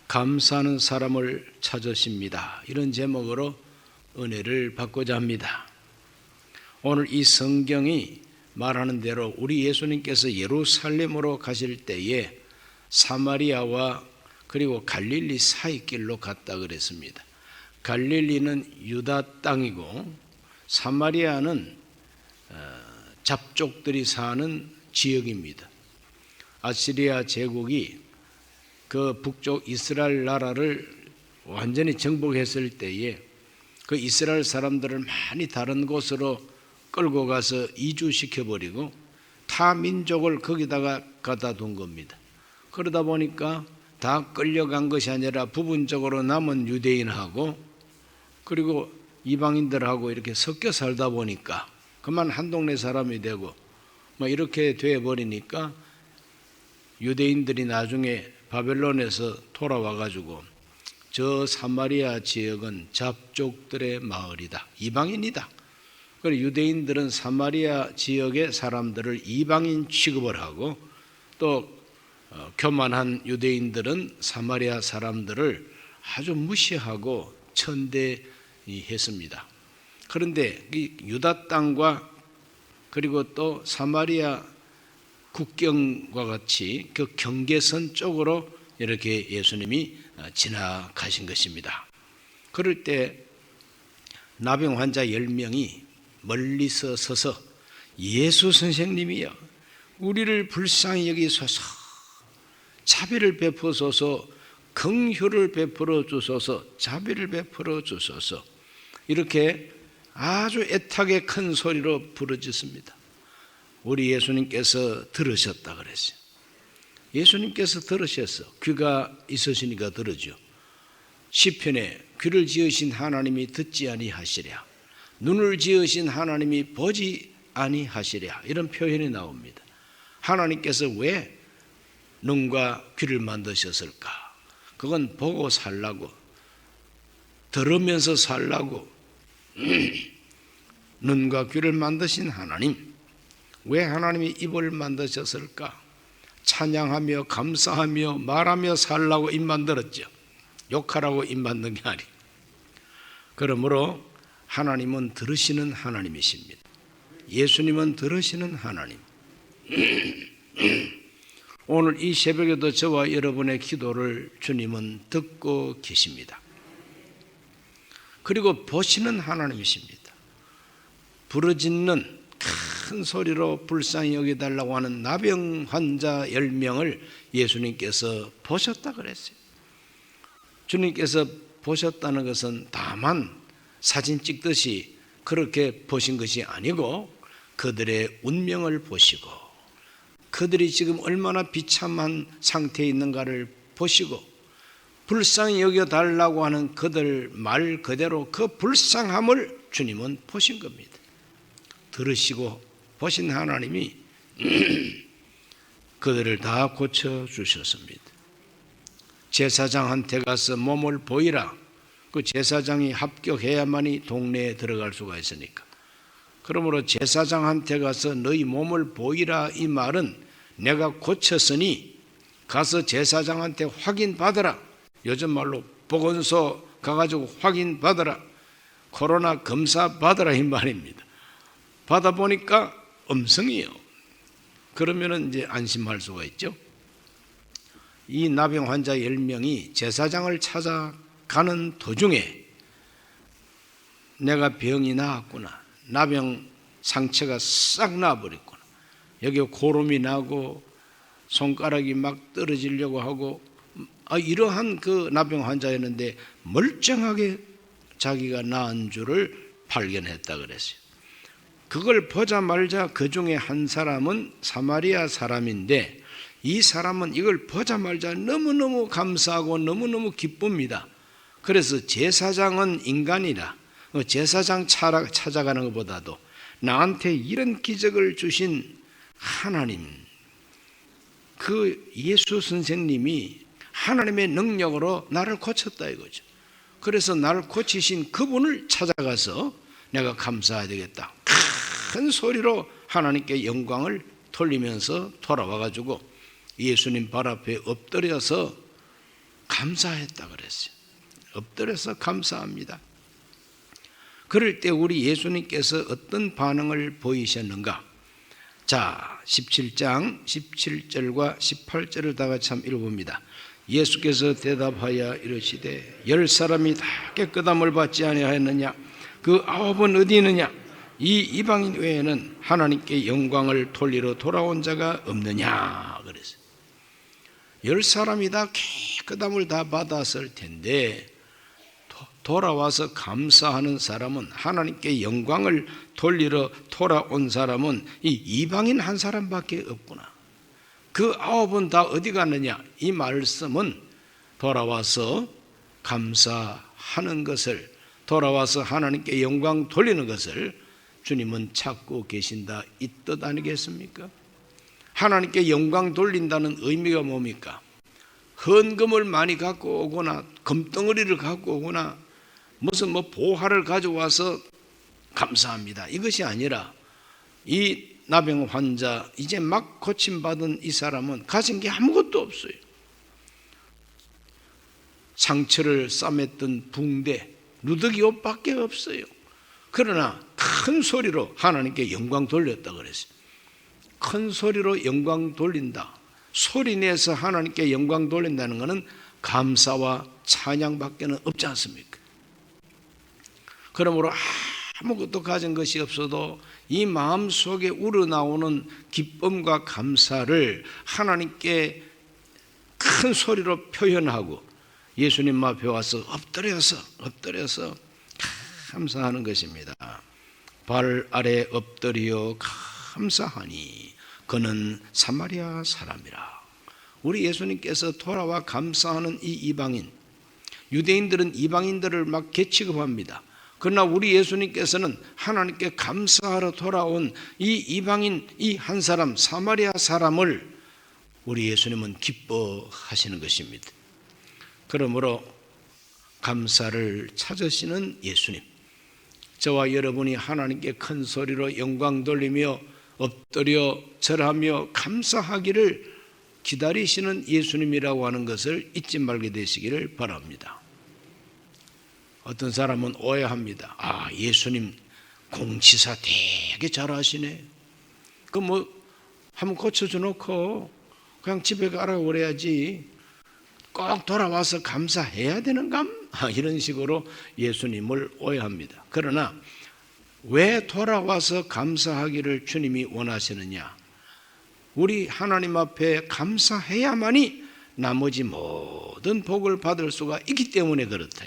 감사하는 사람을 찾으십니다. 이런 제목으로 은혜를 받고자 합니다. 오늘 이 성경이 말하는 대로 우리 예수님께서 예루살렘으로 가실 때에 사마리아와 그리고 갈릴리 사이길로 갔다 그랬습니다. 갈릴리는 유다 땅이고 사마리아는 잡족들이 사는 지역입니다. 아시리아 제국이 그 북쪽 이스라엘 나라를 완전히 정복했을 때에 그 이스라엘 사람들을 많이 다른 곳으로 끌고 가서 이주시켜버리고 타 민족을 거기다가 갖다 둔 겁니다. 그러다 보니까 다 끌려간 것이 아니라 부분적으로 남은 유대인하고 그리고 이방인들하고 이렇게 섞여 살다 보니까 그만 한 동네 사람이 되고 이렇게 되어버리니까 유대인들이 나중에 바벨론에서 돌아와 가지고 저 사마리아 지역은 잡족들의 마을이다, 이방인이다. 그리고 유대인들은 사마리아 지역의 사람들을 이방인 취급을 하고 또 교만한 유대인들은 사마리아 사람들을 아주 무시하고 천대했습니다. 그런데 이 유다 땅과 그리고 또 사마리아 국경과 같이 그 경계선 쪽으로 이렇게 예수님이 지나가신 것입니다. 그럴 때 나병 환자 10명이 멀리서 서서 예수 선생님이여 우리를 불쌍히 여기소서, 자비를 베푸소서, 긍휼을 베풀어 주소서, 자비를 베풀어 주소서, 이렇게 아주 애타게 큰 소리로 부르짖습니다. 우리 예수님께서 들으셨다 그랬어요. 예수님께서 들으셨어. 귀가 있으시니까 들으죠. 시편에 귀를 지으신 하나님이 듣지 아니하시랴, 눈을 지으신 하나님이 보지 아니하시랴, 이런 표현이 나옵니다. 하나님께서 왜 눈과 귀를 만드셨을까? 그건 보고 살라고, 들으면서 살라고 눈과 귀를 만드신 하나님, 왜 하나님이 입을 만드셨을까? 찬양하며 감사하며 말하며 살라고 입 만들었죠. 욕하라고 입 만든 게 아니에요. 그러므로 하나님은 들으시는 하나님이십니다. 예수님은 들으시는 하나님. 오늘 이 새벽에도 저와 여러분의 기도를 주님은 듣고 계십니다. 그리고 보시는 하나님이십니다. 부르짖는 큰 소리로 불쌍히 여기달라고 하는 나병 환자 10명을 예수님께서 보셨다 그랬어요. 주님께서 보셨다는 것은 다만 사진 찍듯이 그렇게 보신 것이 아니고 그들의 운명을 보시고 그들이 지금 얼마나 비참한 상태에 있는가를 보시고 불쌍히 여겨달라고 하는 그들 말 그대로 그 불쌍함을 주님은 보신 겁니다. 들으시고 보신 하나님이 그들을 다 고쳐주셨습니다. 제사장한테 가서 몸을 보이라. 그 제사장이 합격해야만이 동네에 들어갈 수가 있으니까. 그러므로 제사장한테 가서 너희 몸을 보이라, 이 말은 내가 고쳤으니 가서 제사장한테 확인받으라. 요즘 말로 보건소 가가지고 확인받으라, 코로나 검사 받으라, 이 말입니다. 받아보니까 음성이요. 그러면은 이제 안심할 수가 있죠. 이 나병 환자 10명이 제사장을 찾아가는 도중에 내가 병이 나았구나, 나병 상처가 싹 나버렸구나, 여기 고름이 나고 손가락이 막 떨어지려고 하고 이러한 그 나병 환자였는데 멀쩡하게 자기가 나은 줄을 발견했다 그랬어요. 그걸 보자마자 그 중에 한 사람은 사마리아 사람인데 이 사람은 이걸 보자마자 너무너무 감사하고 너무너무 기쁩니다. 그래서 제사장은 인간이라 제사장 찾아가는 것보다도 나한테 이런 기적을 주신 하나님, 그 예수 선생님이 하나님의 능력으로 나를 고쳤다 이거죠. 그래서 나를 고치신 그분을 찾아가서 내가 감사해야 되겠다, 큰 소리로 하나님께 영광을 돌리면서 돌아와 가지고 예수님 발 앞에 엎드려서 감사했다 그랬어요. 엎드려서 감사합니다. 그럴 때 우리 예수님께서 어떤 반응을 보이셨는가? 자, 17장 17절과 18절을 다 같이 한번 읽어봅니다. 예수께서 대답하여 이르시되 10사람이 다 깨끗함을 받지 아니하였느냐? 그 9은 어디 있느냐? 이 이방인 외에는 하나님께 영광을 돌리러 돌아온 자가 없느냐? 그랬어요. 10사람이 다 깨끗함을 다 받았을 텐데 돌아와서 감사하는 사람은, 하나님께 영광을 돌리러 돌아온 사람은 이 이방인 한 사람밖에 없구나. 그 9은 다 어디 갔느냐? 이 말씀은 돌아와서 감사하는 것을, 돌아와서 하나님께 영광 돌리는 것을 주님은 찾고 계신다, 이 뜻 아니겠습니까? 하나님께 영광 돌린다는 의미가 뭡니까? 헌금을 많이 갖고 오거나 금덩어리를 갖고 오거나 무슨 보화를 가져와서 감사합니다, 이것이 아니라 이 나병 환자, 이제 막 고침받은 이 사람은 가진 게 아무것도 없어요. 상처를 싸맸던 붕대, 누더기 옷밖에 없어요. 그러나 큰 소리로 하나님께 영광 돌렸다 그랬어요. 큰 소리로 영광 돌린다, 소리 내서 하나님께 영광 돌린다는 것은 감사와 찬양밖에 없지 않습니까? 그러므로 아무것도 가진 것이 없어도 이 마음속에 우러나오는 기쁨과 감사를 하나님께 큰 소리로 표현하고 예수님 앞에 와서 엎드려서 감사하는 것입니다. 발 아래 엎드려 감사하니 그는 사마리아 사람이라. 우리 예수님께서 돌아와 감사하는 이 이방인, 유대인들은 이방인들을 막 개취급합니다. 그러나 우리 예수님께서는 하나님께 감사하러 돌아온 이 이방인, 이 한 사람, 사마리아 사람을 우리 예수님은 기뻐하시는 것입니다. 그러므로 감사를 찾으시는 예수님, 저와 여러분이 하나님께 큰 소리로 영광 돌리며 엎드려 절하며 감사하기를 기다리시는 예수님이라고 하는 것을 잊지 말게 되시기를 바랍니다. 어떤 사람은 오해합니다. 아, 예수님 공치사 되게 잘하시네. 한번 고쳐줘 놓고 그냥 집에 가라고 그래야지 꼭 돌아와서 감사해야 되는감? 이런 식으로 예수님을 오해합니다. 그러나 왜 돌아와서 감사하기를 주님이 원하시느냐? 우리 하나님 앞에 감사해야만이 나머지 모든 복을 받을 수가 있기 때문에 그렇다.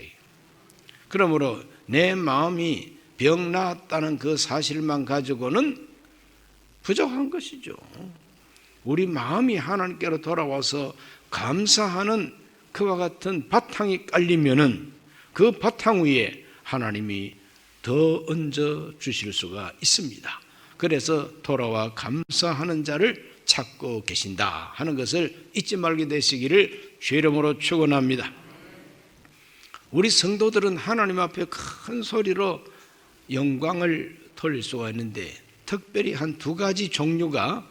그러므로 내 마음이 병 나았다는 그 사실만 가지고는 부족한 것이죠. 우리 마음이 하나님께로 돌아와서 감사하는 그와 같은 바탕이 깔리면은 그 바탕 위에 하나님이 더 얹어 주실 수가 있습니다. 그래서 돌아와 감사하는 자를 찾고 계신다 하는 것을 잊지 말게 되시기를 주의 이름으로 축원합니다. 우리 성도들은 하나님 앞에 큰 소리로 영광을 돌릴 수가 있는데 특별히 한 두 가지 종류가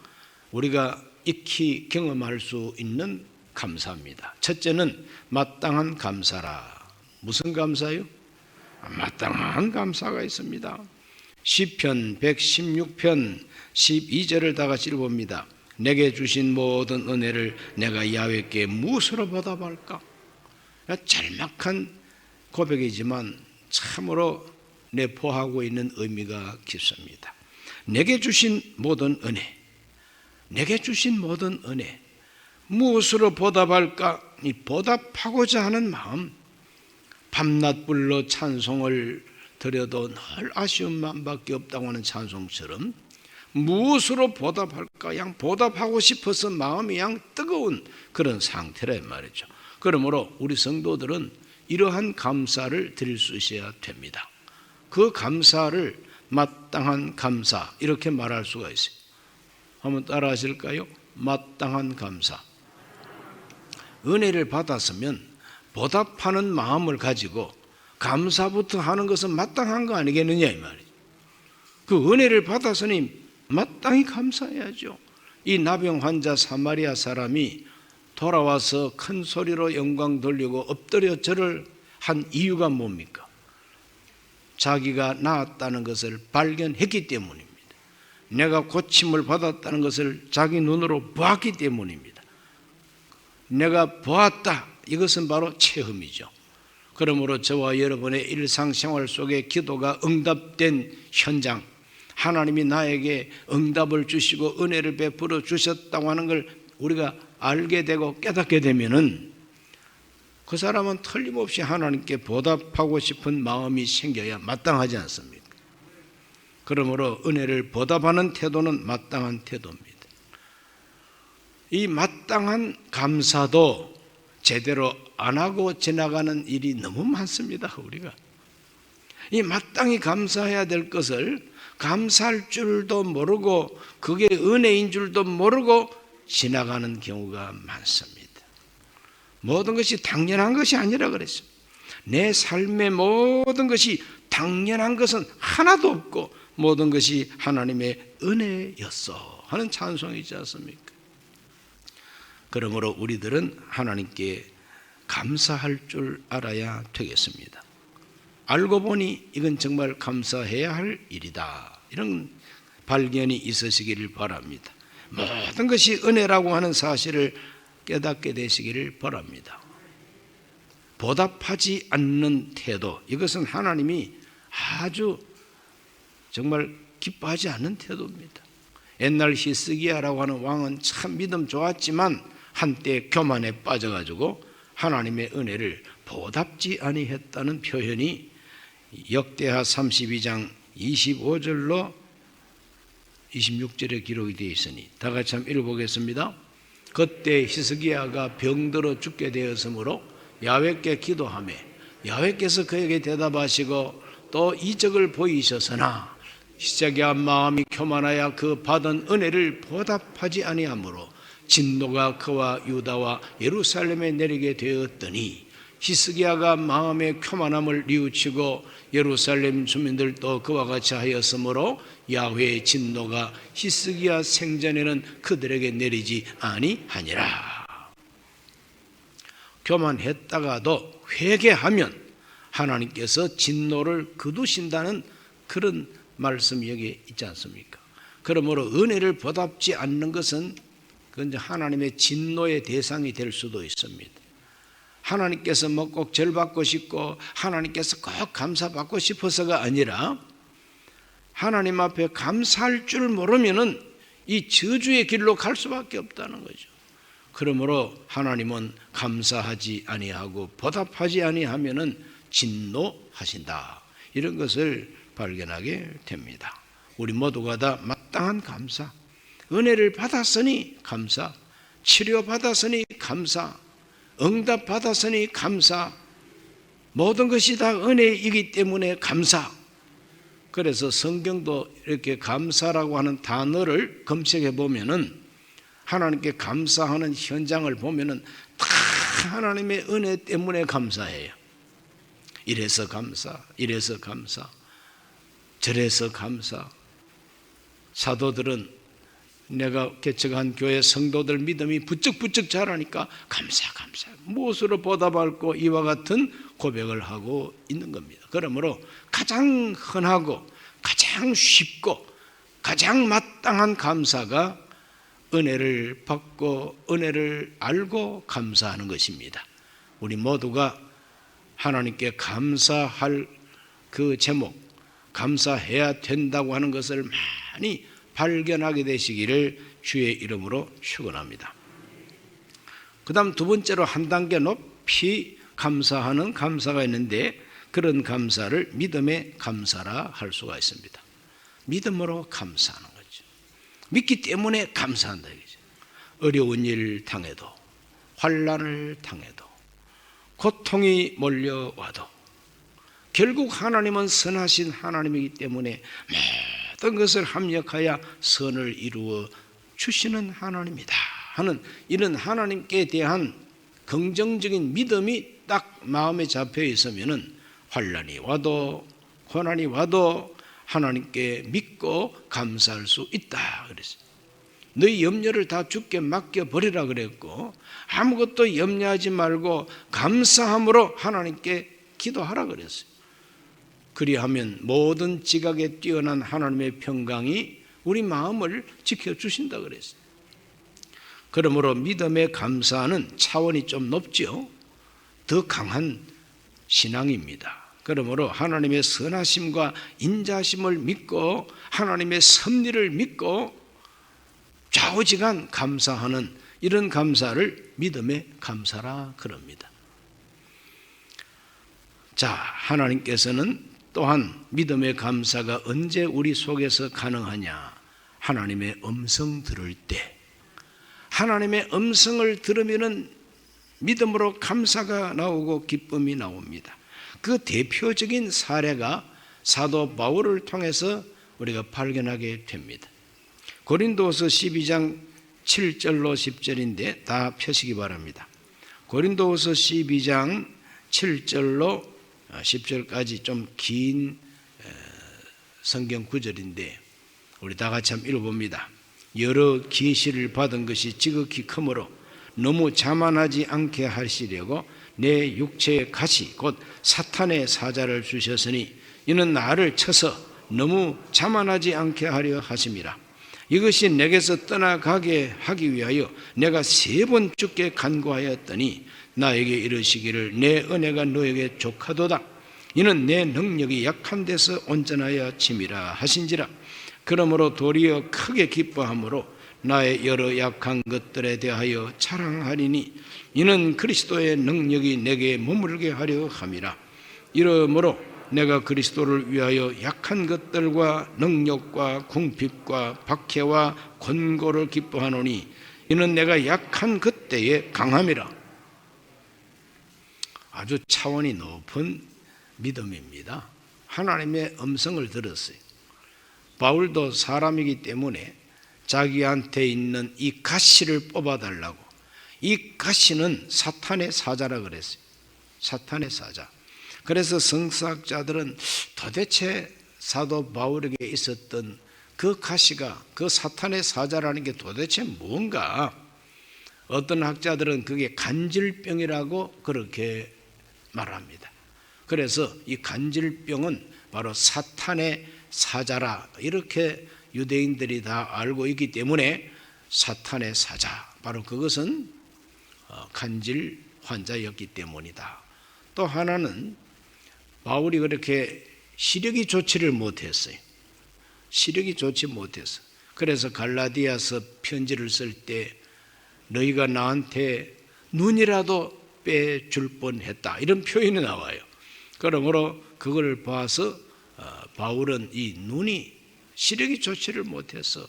우리가 익히 경험할 수 있는 감사입니다. 첫째는 마땅한 감사라. 무슨 감사요? 마땅한 감사가 있습니다. 시편 116편 12절을 다 같이 읽어봅니다. 내게 주신 모든 은혜를 내가 야훼께 무엇으로 보답할까? 짤막한 고백이지만 참으로 내포하고 있는 의미가 깊습니다. 내게 주신 모든 은혜, 내게 주신 모든 은혜, 무엇으로 보답할까? 이 보답하고자 하는 마음, 밤낮 불러 찬송을 드려도 늘 아쉬움만밖에 없다고 하는 찬송처럼 무엇으로 보답할까? 양 보답하고 싶어서 마음이 양 뜨거운 그런 상태란 말이죠. 그러므로 우리 성도들은 이러한 감사를 드릴 수 있어야 됩니다. 그 감사를 마땅한 감사 이렇게 말할 수가 있어요. 한번 따라 하실까요? 마땅한 감사. 은혜를 받았으면 보답하는 마음을 가지고 감사부터 하는 것은 마땅한 거 아니겠느냐 이 말이죠. 그 은혜를 받았으니 마땅히 감사해야죠. 이 나병 환자 사마리아 사람이 돌아와서 큰 소리로 영광 돌리고 엎드려 절을 한 이유가 뭡니까? 자기가 나았다는 것을 발견했기 때문입니다. 내가 고침을 받았다는 것을 자기 눈으로 보았기 때문입니다. 내가 보았다. 이것은 바로 체험이죠. 그러므로 저와 여러분의 일상생활 속에 기도가 응답된 현장, 하나님이 나에게 응답을 주시고 은혜를 베풀어 주셨다고 하는 걸 우리가 알게 되고 깨닫게 되면은 그 사람은 틀림없이 하나님께 보답하고 싶은 마음이 생겨야 마땅하지 않습니까? 그러므로 은혜를 보답하는 태도는 마땅한 태도입니다. 이 마땅한 감사도 제대로 안 하고 지나가는 일이 너무 많습니다. 우리가 이 마땅히 감사해야 될 것을 감사할 줄도 모르고 그게 은혜인 줄도 모르고 지나가는 경우가 많습니다. 모든 것이 당연한 것이 아니라 그랬습니다. 내 삶의 모든 것이 당연한 것은 하나도 없고 모든 것이 하나님의 은혜였어 하는 찬송이 있지 않습니까? 그러므로 우리들은 하나님께 감사할 줄 알아야 되겠습니다. 알고 보니 이건 정말 감사해야 할 일이다. 이런 발견이 있으시기를 바랍니다. 모든 것이 은혜라고 하는 사실을 깨닫게 되시기를 바랍니다. 보답하지 않는 태도, 이것은 하나님이 아주 정말 기뻐하지 않는 태도입니다. 옛날 히스기야라고 하는 왕은 참 믿음 좋았지만 한때 교만에 빠져가지고 하나님의 은혜를 보답지 아니했다는 표현이 역대하 32장 25절로 26절에 기록이 되어 있으니 다 같이 한번 읽어보겠습니다. 그때 히스기야가 병들어 죽게 되었으므로 야훼께 기도하며 야훼께서 그에게 대답하시고 또 이적을 보이셨으나 히스기야 마음이 교만하여 그 받은 은혜를 보답하지 아니하므로 진노가 그와 유다와 예루살렘에 내리게 되었더니 히스기야가 마음의 교만함을 뉘우치고 예루살렘 주민들도 그와 같이 하였으므로 야훼의 진노가 히스기야 생전에는 그들에게 내리지 아니하니라. 교만했다가도 회개하면 하나님께서 진노를 거두신다는 그런 말씀이 여기 있지 않습니까? 그러므로 은혜를 보답지 않는 것은 그건 하나님의 진노의 대상이 될 수도 있습니다. 하나님께서 뭐 꼭 절 받고 싶고 하나님께서 꼭 감사받고 싶어서가 아니라 하나님 앞에 감사할 줄 모르면은 이 저주의 길로 갈 수밖에 없다는 거죠. 그러므로 하나님은 감사하지 아니하고 보답하지 아니하면은 진노하신다. 이런 것을 발견하게 됩니다. 우리 모두가 다 마땅한 감사, 은혜를 받았으니 감사, 치료 받았으니 감사, 응답 받았으니 감사, 모든 것이 다 은혜이기 때문에 감사. 그래서 성경도 이렇게 감사라고 하는 단어를 검색해 보면은 하나님께 감사하는 현장을 보면은 다 하나님의 은혜 때문에 감사해요. 이래서 감사, 이래서 감사, 저래서 감사. 사도들은 내가 개척한 교회 성도들 믿음이 부쩍부쩍 자라니까 감사 무엇으로 보답할고 이와 같은 고백을 하고 있는 겁니다. 그러므로 가장 흔하고 가장 쉽고 가장 마땅한 감사가 은혜를 받고 은혜를 알고 감사하는 것입니다. 우리 모두가 하나님께 감사할 그 제목, 감사해야 된다고 하는 것을 많이 발견하게 되시기를 주의 이름으로 축원합니다. 그 다음 두 번째로 한 단계 높이 감사하는 감사가 있는데 그런 감사를 믿음의 감사라 할 수가 있습니다. 믿음으로 감사하는 거죠. 믿기 때문에 감사한다 이거죠. 어려운 일 당해도 환난을 당해도 고통이 몰려와도 결국 하나님은 선하신 하나님이기 때문에 모든 것을 합력하여 선을 이루어 주시는 하나님이다 하는 이런 하나님께 대한 긍정적인 믿음이 딱 마음에 잡혀 있으면은 환난이 와도 고난이 와도 하나님께 믿고 감사할 수 있다 그랬어요. 너희 염려를 다 주께 맡겨버리라 그랬고, 아무것도 염려하지 말고 감사함으로 하나님께 기도하라 그랬어요. 그리하면 모든 지각에 뛰어난 하나님의 평강이 우리 마음을 지켜주신다 그랬어요. 그러므로 믿음의 감사는 차원이 좀 높죠. 더 강한 신앙입니다. 그러므로 하나님의 선하심과 인자심을 믿고 하나님의 섭리를 믿고 좌우지간 감사하는 이런 감사를 믿음의 감사라 그럽니다. 자, 하나님께서는 또한 믿음의 감사가 언제 우리 속에서 가능하냐? 하나님의 음성 들을 때, 하나님의 음성을 들으면은 믿음으로 감사가 나오고 기쁨이 나옵니다. 그 대표적인 사례가 사도 바울을 통해서 우리가 발견하게 됩니다. 고린도서 12장 7절로 10절인데 다 펴시기 바랍니다. 고린도서 12장 7절로 10절까지 좀 긴 성경 구절인데 우리 다 같이 한번 읽어봅니다. 여러 계시를 받은 것이 지극히 크므로 너무 자만하지 않게 하시려고 내 육체의 가시 곧 사탄의 사자를 주셨으니 이는 나를 쳐서 너무 자만하지 않게 하려 하심이라. 이것이 내게서 떠나가게 하기 위하여 내가 3번 주께 간구하였더니 나에게 이르시기를 내 은혜가 너에게 족하도다. 이는 내 능력이 약한 데서 온전하여 침이라 하신지라. 그러므로 도리어 크게 기뻐함으로 나의 여러 약한 것들에 대하여 자랑하리니 이는 그리스도의 능력이 내게 머물게 하려 함이라. 이러므로 내가 그리스도를 위하여 약한 것들과 능력과 궁핍과 박해와 권고를 기뻐하노니 이는 내가 약한 그때에 강함이라. 아주 차원이 높은 믿음입니다. 하나님의 음성을 들었어요. 바울도 사람이기 때문에 자기한테 있는 이 가시를 뽑아달라고. 이 가시는 사탄의 사자라 그랬어요. 사탄의 사자. 그래서 성서학자들은 도대체 사도 바울에게 있었던 그 가시가, 그 사탄의 사자라는 게 도대체 뭔가, 어떤 학자들은 그게 간질병이라고 그렇게 말합니다. 그래서 이 간질병은 바로 사탄의 사자라 이렇게 유대인들이 다 알고 있기 때문에 사탄의 사자, 바로 그것은 간질 환자였기 때문이다. 또 하나는 바울이 그렇게 시력이 좋지를 못했어요. 시력이 좋지 못했어. 그래서 갈라디아서 편지를 쓸 때 너희가 나한테 눈이라도 빼줄 뻔했다 이런 표현이 나와요. 그러므로 그걸 봐서 바울은 이 눈이 시력이 좋지를 못해서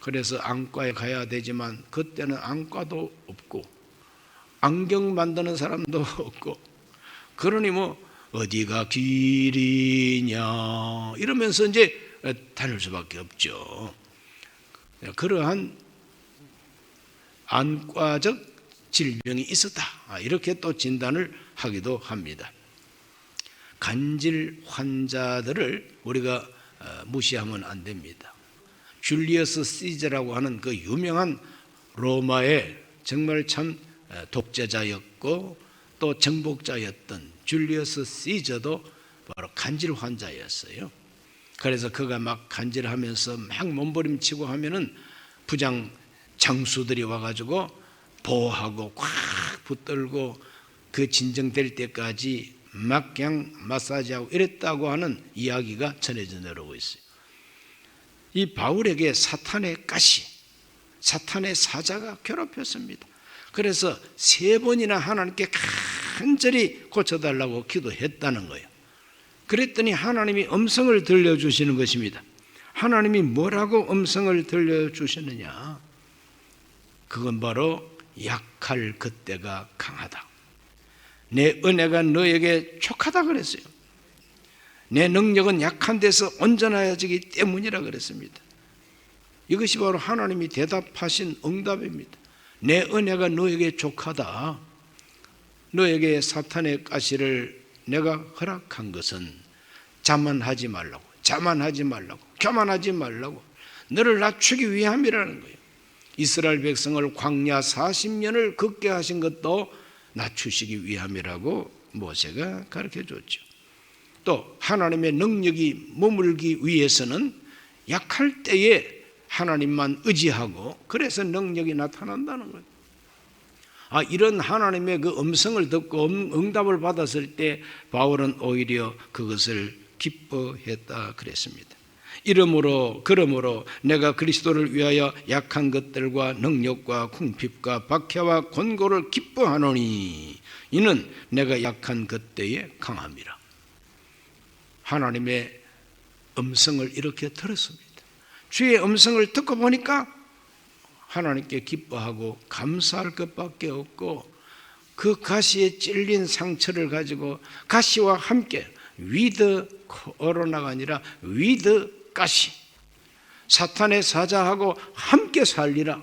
그래서 안과에 가야 되지만 그때는 안과도 없고 안경 만드는 사람도 없고 그러니 뭐 어디가 길이냐 이러면서 이제 다닐 수밖에 없죠. 그러한 안과적 질병이 있었다 이렇게 또 진단을 하기도 합니다. 간질 환자들을 우리가 무시하면 안 됩니다. 줄리어스 시저라고 하는 그 유명한 로마의 정말 참 독재자였고 또 정복자였던 줄리어스 시저도 바로 간질 환자였어요. 그래서 그가 막 간질하면서 막 몸부림치고 하면은 부장 장수들이 와가지고 보호하고 꽉 붙들고 그 진정될 때까지 막 그냥 마사지하고 이랬다고 하는 이야기가 전해져 내려오고 있어요. 이 바울에게 사탄의 가시, 사탄의 사자가 괴롭혔습니다. 그래서 3번이나 하나님께 간절히 고쳐달라고 기도했다는 거예요. 그랬더니 하나님이 음성을 들려주시는 것입니다. 하나님이 뭐라고 음성을 들려주시느냐? 그건 바로 약할 그때가 강하다. 내 은혜가 너에게 족하다 그랬어요. 내 능력은 약한 데서 온전해지기 때문이라 그랬습니다. 이것이 바로 하나님이 대답하신 응답입니다. 내 은혜가 너에게 족하다. 너에게 사탄의 가시를 내가 허락한 것은 자만하지 말라고, 교만하지 말라고, 너를 낮추기 위함이라는 거예요. 이스라엘 백성을 광야 40년을 걷게 하신 것도 낮추시기 위함이라고 모세가 가르쳐 줬죠. 또 하나님의 능력이 머물기 위해서는 약할 때에 하나님만 의지하고 그래서 능력이 나타난다는 거예요. 이런 하나님의 그 음성을 듣고 응답을 받았을 때 바울은 오히려 그것을 기뻐했다 그랬습니다. 그러므로 내가 그리스도를 위하여 약한 것들과 능력과 궁핍과 박해와 권고를 기뻐하노니 이는 내가 약한 그때에 강함이라. 하나님의 음성을 이렇게 들었습니다. 주의 음성을 듣고 보니까 하나님께 기뻐하고 감사할 것밖에 없고 그 가시에 찔린 상처를 가지고 가시와 함께 위드 코로나가 아니라 위드 가시, 사탄의 사자하고 함께 살리라.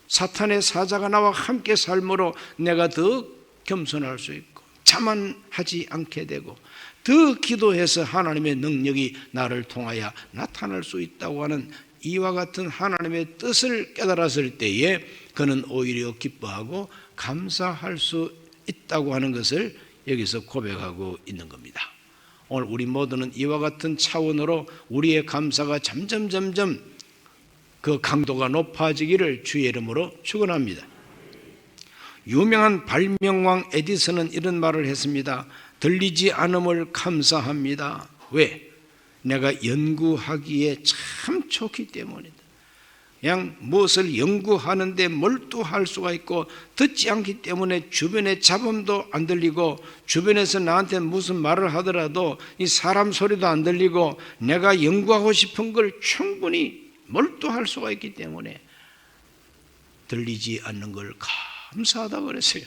사탄의 사자가 나와 함께 삶으로 내가 더 겸손할 수 있고 자만하지 않게 되고 더 기도해서 하나님의 능력이 나를 통하여 나타날 수 있다고 하는 이와 같은 하나님의 뜻을 깨달았을 때에 그는 오히려 기뻐하고 감사할 수 있다고 하는 것을 여기서 고백하고 있는 겁니다. 오늘 우리 모두는 이와 같은 차원으로 우리의 감사가 점점 그 강도가 높아지기를 주의 이름으로 축원합니다. 유명한 발명왕 에디슨은 이런 말을 했습니다. 들리지 않음을 감사합니다. 왜? 내가 연구하기에 참 좋기 때문이다. 그냥 무엇을 연구하는데 몰두할 수가 있고 듣지 않기 때문에 주변의 잡음도 안 들리고 주변에서 나한테 무슨 말을 하더라도 이 사람 소리도 안 들리고 내가 연구하고 싶은 걸 충분히 몰두할 수가 있기 때문에 들리지 않는 걸 감사하다고 그랬어요.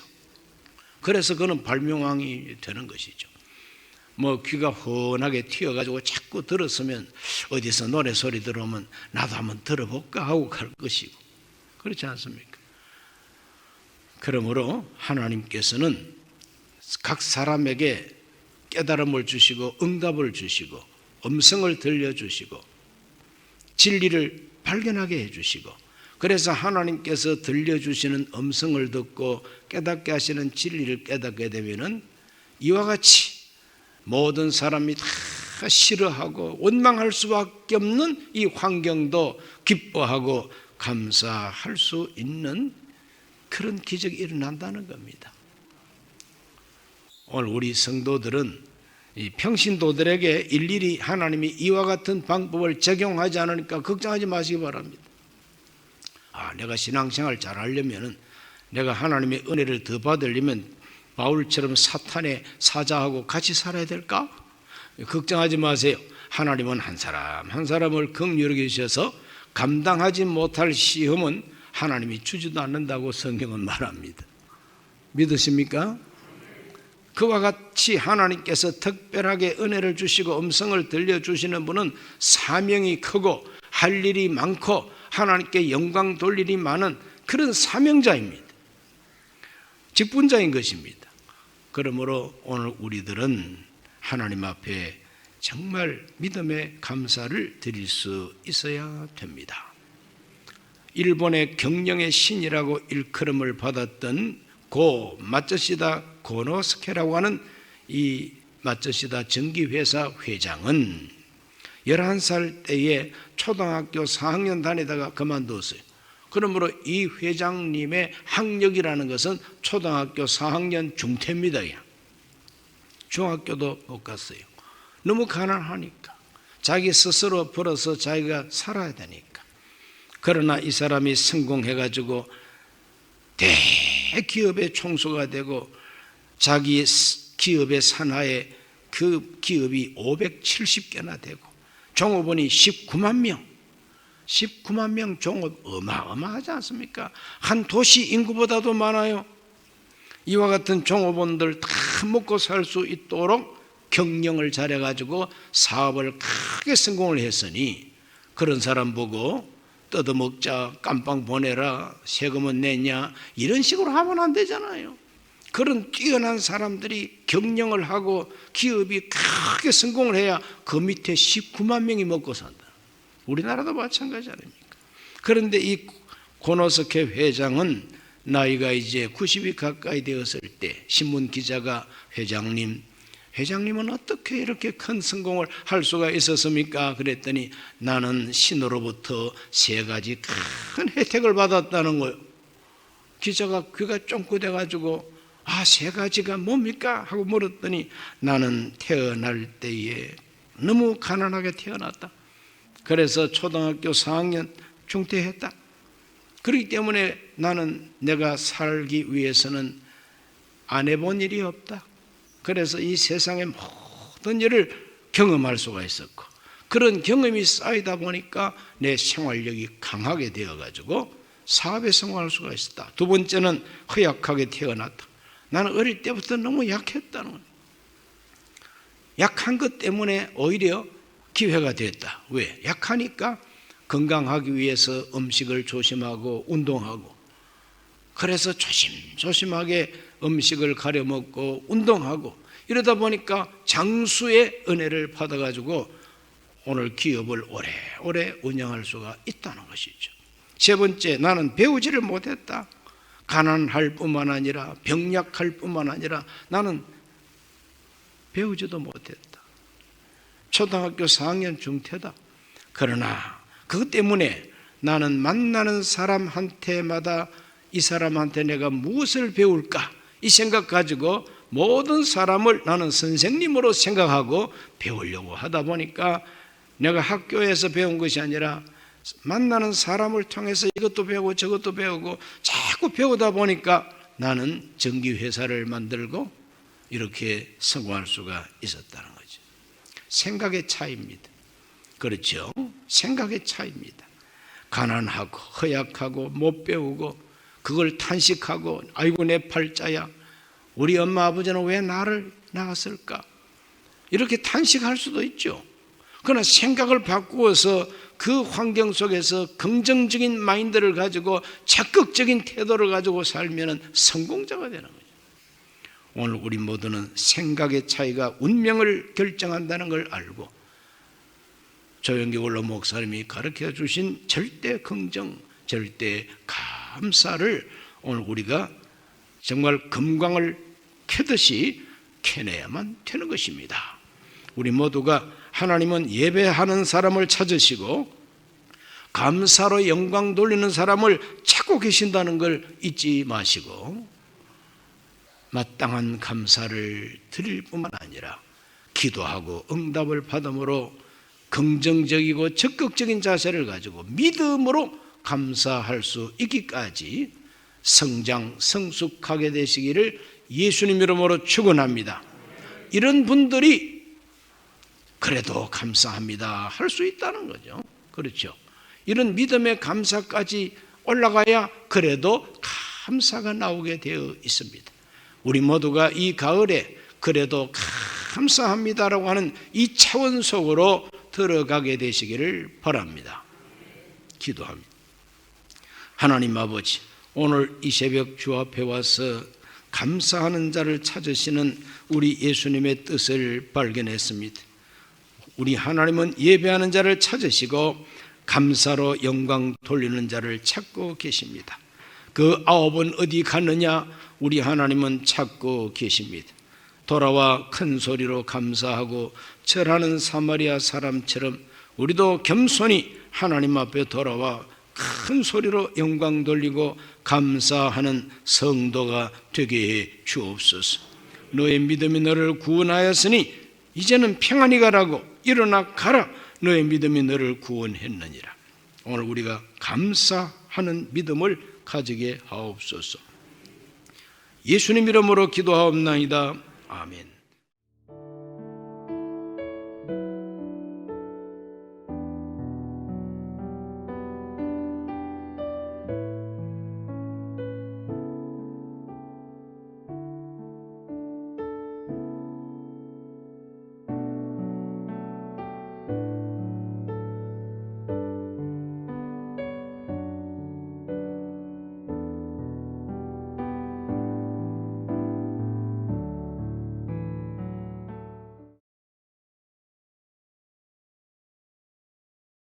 그래서 그는 발명왕이 되는 것이죠. 귀가 훤하게 튀어가지고 자꾸 들었으면 어디서 노래 소리 들어오면 나도 한번 들어볼까 하고 갈 것이고 그렇지 않습니까? 그러므로 하나님께서는 각 사람에게 깨달음을 주시고 응답을 주시고 음성을 들려주시고 진리를 발견하게 해주시고 그래서 하나님께서 들려주시는 음성을 듣고 깨닫게 하시는 진리를 깨닫게 되면은 이와 같이 모든 사람이 다 싫어하고 원망할 수밖에 없는 이 환경도 기뻐하고 감사할 수 있는 그런 기적이 일어난다는 겁니다. 오늘 우리 성도들은 이 평신도들에게 일일이 하나님이 이와 같은 방법을 적용하지 않으니까 걱정하지 마시기 바랍니다. 내가 신앙생활 잘 하려면 내가 하나님의 은혜를 더 받으려면 바울처럼 사탄의 사자하고 같이 살아야 될까? 걱정하지 마세요. 하나님은 한 사람 한 사람을 긍휼히 여기셔서 감당하지 못할 시험은 하나님이 주지도 않는다고 성경은 말합니다. 믿으십니까? 그와 같이 하나님께서 특별하게 은혜를 주시고 음성을 들려주시는 분은 사명이 크고 할 일이 많고 하나님께 영광 돌 일이 많은 그런 사명자입니다. 직분자인 것입니다. 그러므로 오늘 우리들은 하나님 앞에 정말 믿음의 감사를 드릴 수 있어야 됩니다. 일본의 경영의 신이라고 일컬음을 받았던 고 마츠시다 고노스케라고 하는 이 마츠시다 전기회사 회장은 11살 때에 초등학교 4학년 다니다가 그만두었어요. 그러므로 이 회장님의 학력이라는 것은 초등학교 4학년 중퇴입니다. 중학교도 못 갔어요. 너무 가난하니까 자기 스스로 벌어서 자기가 살아야 되니까. 그러나 이 사람이 성공해가지고 대기업의 총수가 되고 자기 기업의 산하에 그 기업이 570개나 되고 종업원이 19만 명 종업 어마어마하지 않습니까? 한 도시 인구보다도 많아요. 이와 같은 종업원들 다 먹고 살 수 있도록 경영을 잘해가지고 사업을 크게 성공을 했으니 그런 사람 보고 뜯어먹자, 깜빵 보내라, 세금은 내냐 이런 식으로 하면 안 되잖아요. 그런 뛰어난 사람들이 경영을 하고 기업이 크게 성공을 해야 그 밑에 19만 명이 먹고 산다. 우리나라도 마찬가지 아닙니까? 그런데 이 고노스케 회장은 나이가 이제 90이 가까이 되었을 때 신문 기자가 회장님은 어떻게 이렇게 큰 성공을 할 수가 있었습니까? 그랬더니 나는 신으로부터 3가지 큰 혜택을 받았다는 거예요. 기자가 귀가 쫑긋해 가지고 3가지가 뭡니까? 하고 물었더니 나는 태어날 때에 너무 가난하게 태어났다. 그래서 초등학교 4학년 중퇴했다. 그렇기 때문에 나는 내가 살기 위해서는 안 해본 일이 없다. 그래서 이 세상의 모든 일을 경험할 수가 있었고, 그런 경험이 쌓이다 보니까 내 생활력이 강하게 되어가지고 사업에 성공할 수가 있었다. 2번째는 허약하게 태어났다. 나는 어릴 때부터 너무 약했다는 거예요. 약한 것 때문에 오히려 기회가 됐다. 왜? 약하니까 건강하기 위해서 음식을 조심하고 운동하고, 그래서 조심조심하게 음식을 가려 먹고 운동하고, 이러다 보니까 장수의 은혜를 받아가지고 오늘 기업을 오래오래 운영할 수가 있다는 것이죠. 3번째, 나는 배우지를 못했다. 가난할 뿐만 아니라 병약할 뿐만 아니라 나는 배우지도 못했다. 초등학교 4학년 중퇴다. 그러나 그것 때문에 나는 만나는 사람한테마다 이 사람한테 내가 무엇을 배울까? 이 생각 가지고 모든 사람을 나는 선생님으로 생각하고 배우려고 하다 보니까 내가 학교에서 배운 것이 아니라 만나는 사람을 통해서 이것도 배우고 저것도 배우고 자꾸 배우다 보니까 나는 전기회사를 만들고 이렇게 성공할 수가 있었다는 거죠. 생각의 차이입니다. 그렇죠? 생각의 차이입니다. 가난하고 허약하고 못 배우고 그걸 탄식하고 아이고 내 팔자야, 우리 엄마 아버지는 왜 나를 낳았을까, 이렇게 탄식할 수도 있죠. 그러나 생각을 바꾸어서 그 환경 속에서 긍정적인 마인드를 가지고 적극적인 태도를 가지고 살면 성공자가 되는 거죠. 오늘 우리 모두는 생각의 차이가 운명을 결정한다는 걸 알고 조영기 원로 목사님이 가르쳐 주신 절대 긍정, 절대 감사를 오늘 우리가 정말 금광을 캐듯이 캐내야만 되는 것입니다. 우리 모두가 하나님은 예배하는 사람을 찾으시고 감사로 영광 돌리는 사람을 찾고 계신다는 걸 잊지 마시고 마땅한 감사를 드릴 뿐만 아니라 기도하고 응답을 받음으로 긍정적이고 적극적인 자세를 가지고 믿음으로 감사할 수 있기까지 성장, 성숙하게 되시기를 예수님 이름으로 축원합니다. 이런 분들이 그래도 감사합니다 할 수 있다는 거죠. 그렇죠? 이런 믿음의 감사까지 올라가야 그래도 감사가 나오게 되어 있습니다. 우리 모두가 이 가을에 그래도 감사합니다라고 하는 이 차원 속으로 들어가게 되시기를 바랍니다. 기도합니다. 하나님 아버지, 오늘 이 새벽 주 앞에 와서 감사하는 자를 찾으시는 우리 예수님의 뜻을 발견했습니다. 우리 하나님은 예배하는 자를 찾으시고 감사로 영광 돌리는 자를 찾고 계십니다. 그 9은 어디 갔느냐? 우리 하나님은 찾고 계십니다. 돌아와 큰 소리로 감사하고 절하는 사마리아 사람처럼 우리도 겸손히 하나님 앞에 돌아와 큰 소리로 영광 돌리고 감사하는 성도가 되게 해 주옵소서. 너의 믿음이 너를 구원하였으니 이제는 평안히 가라고, 일어나 가라, 너의 믿음이 너를 구원했느니라. 오늘 우리가 감사하는 믿음을 가지게 하옵소서. 예수님 이름으로 기도하옵나이다. 아멘.